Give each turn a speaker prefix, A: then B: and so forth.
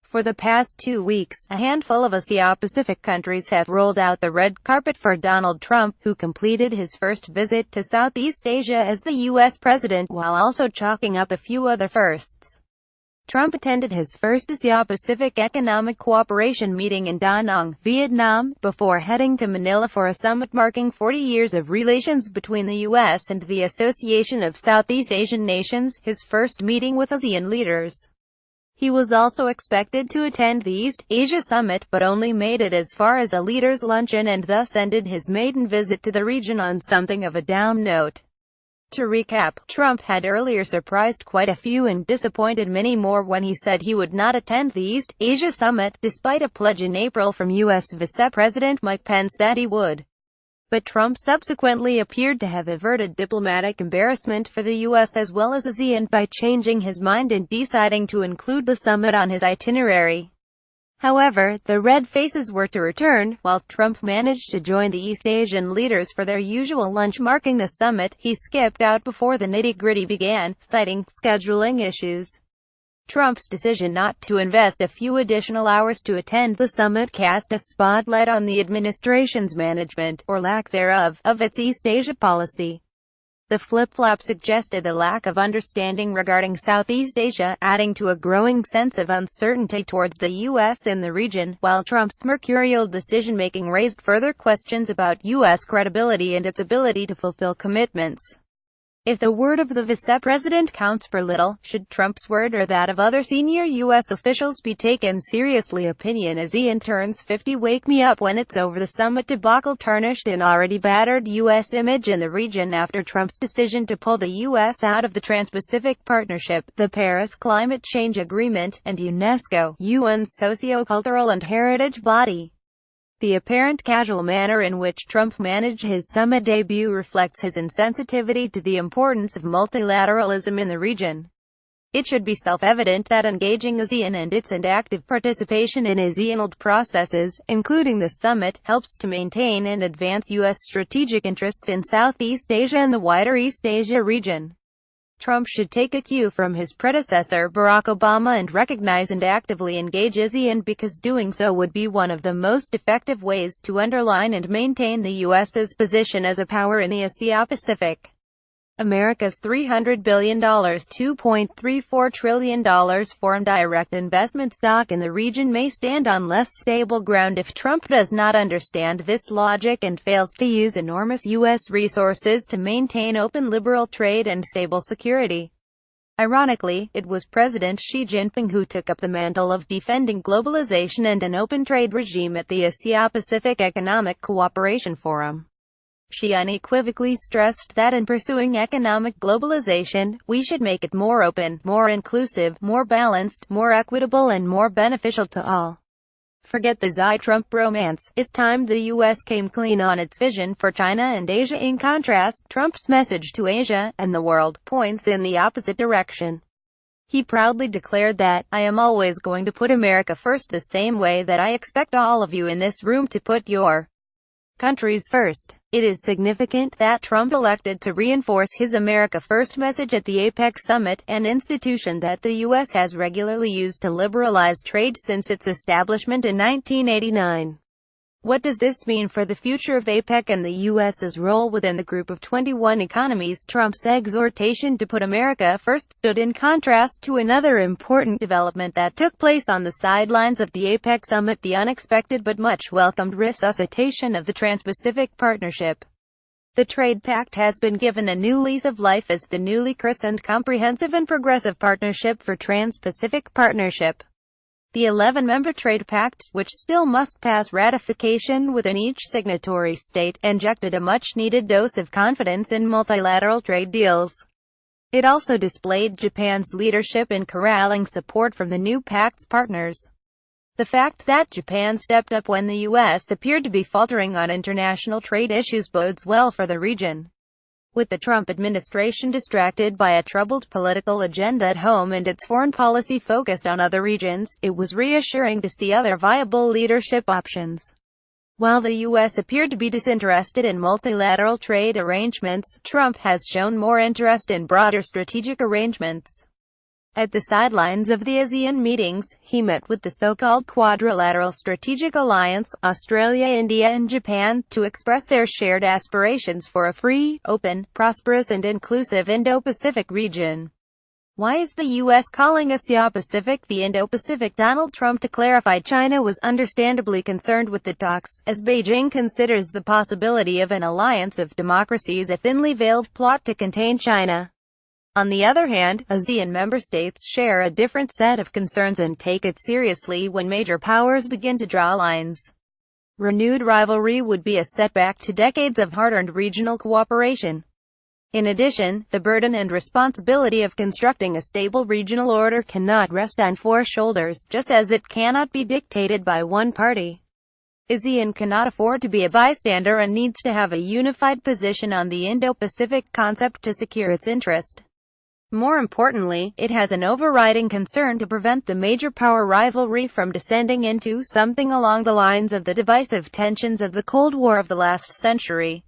A: For the past 2 weeks, a handful of Asia-Pacific countries have rolled out the red carpet for Donald Trump, who completed his first visit to Southeast Asia as the U.S. president, while also chalking up a few other firsts. Trump attended his first Asia-Pacific Economic Cooperation meeting in Da Nang, Vietnam, before heading to Manila for a summit marking 40 years of relations between the U.S. and the Association of Southeast Asian Nations, his first meeting with ASEAN leaders. He was also expected to attend the East Asia Summit, but only made it as far as a leaders' luncheon and thus ended his maiden visit to the region on something of a down note. To recap, Trump had earlier surprised quite a few and disappointed many more when he said he would not attend the East Asia Summit, despite a pledge in April from U.S. Vice President Mike Pence that he would. But Trump subsequently appeared to have averted diplomatic embarrassment for the U.S. as well as ASEAN by changing his mind and deciding to include the summit on his itinerary. However, the red faces were to return. While Trump managed to join the East Asian leaders for their usual lunch marking the summit, he skipped out before the nitty-gritty began, citing scheduling issues. Trump's decision not to invest a few additional hours to attend the summit cast a spotlight on the administration's management, or lack thereof, of its East Asia policy. The flip-flop suggested a lack of understanding regarding Southeast Asia, adding to a growing sense of uncertainty towards the U.S. in the region, while Trump's mercurial decision-making raised further questions about U.S. credibility and its ability to fulfill commitments. If the word of the vice-president counts for little, should Trump's word or that of other senior U.S. officials be taken seriously? Opinion ASEAN turns 50. Wake me up when it's over. The summit debacle tarnished an already battered U.S. image in the region after Trump's decision to pull the U.S. out of the Trans-Pacific Partnership, the Paris Climate Change Agreement, and UNESCO, UN's socio-cultural and heritage body. The apparent casual manner in which Trump managed his summit debut reflects his insensitivity to the importance of multilateralism in the region. It should be self-evident that engaging ASEAN and its active participation in ASEAN processes, including the summit, helps to maintain and advance U.S. strategic interests in Southeast Asia and the wider East Asia region. Trump should take a cue from his predecessor Barack Obama and recognize and actively engage ASEAN, because doing so would be one of the most effective ways to underline and maintain the U.S.'s position as a power in the Asia-Pacific. America's $300 billion $2.34 trillion foreign direct investment stock in the region may stand on less stable ground if Trump does not understand this logic and fails to use enormous U.S. resources to maintain open liberal trade and stable security. Ironically, it was President Xi Jinping who took up the mantle of defending globalization and an open trade regime at the Asia-Pacific Economic Cooperation Forum. Xi unequivocally stressed that in pursuing economic globalization, we should make it more open, more inclusive, more balanced, more equitable and more beneficial to all. Forget the Xi-Trump romance. It's time the U.S. came clean on its vision for China and Asia. In contrast, Trump's message to Asia, and the world, points in the opposite direction. He proudly declared that, "I am always going to put America first, the same way that I expect all of you in this room to put your countries first." It is significant that Trump elected to reinforce his America First message at the APEC summit, an institution that the U.S. has regularly used to liberalize trade since its establishment in 1989. What does this mean for the future of APEC and the U.S.'s role within the Group of 21 economies? Trump's exhortation to put America first stood in contrast to another important development that took place on the sidelines of the APEC summit: the unexpected but much welcomed resuscitation of the Trans-Pacific Partnership. The trade pact has been given a new lease of life as the newly christened Comprehensive and Progressive Partnership for Trans-Pacific Partnership. The 11-member trade pact, which still must pass ratification within each signatory state, injected a much-needed dose of confidence in multilateral trade deals. It also displayed Japan's leadership in corralling support from the new pact's partners. The fact that Japan stepped up when the U.S. appeared to be faltering on international trade issues bodes well for the region. With the Trump administration distracted by a troubled political agenda at home and its foreign policy focused on other regions, it was reassuring to see other viable leadership options. While the U.S. appeared to be disinterested in multilateral trade arrangements, Trump has shown more interest in broader strategic arrangements. At the sidelines of the ASEAN meetings, he met with the so-called Quadrilateral Strategic Alliance, Australia, India and Japan, to express their shared aspirations for a free, open, prosperous and inclusive Indo-Pacific region. Why is the U.S. calling Asia-Pacific the Indo-Pacific? Donald Trump clarified China was understandably concerned with the talks, as Beijing considers the possibility of an alliance of democracies a thinly veiled plot to contain China. On the other hand, ASEAN member states share a different set of concerns and take it seriously when major powers begin to draw lines. Renewed rivalry would be a setback to decades of hard-earned regional cooperation. In addition, the burden and responsibility of constructing a stable regional order cannot rest on four shoulders, just as it cannot be dictated by one party. ASEAN cannot afford to be a bystander and needs to have a unified position on the Indo-Pacific concept to secure its interest. More importantly, it has an overriding concern to prevent the major power rivalry from descending into something along the lines of the divisive tensions of the Cold War of the last century.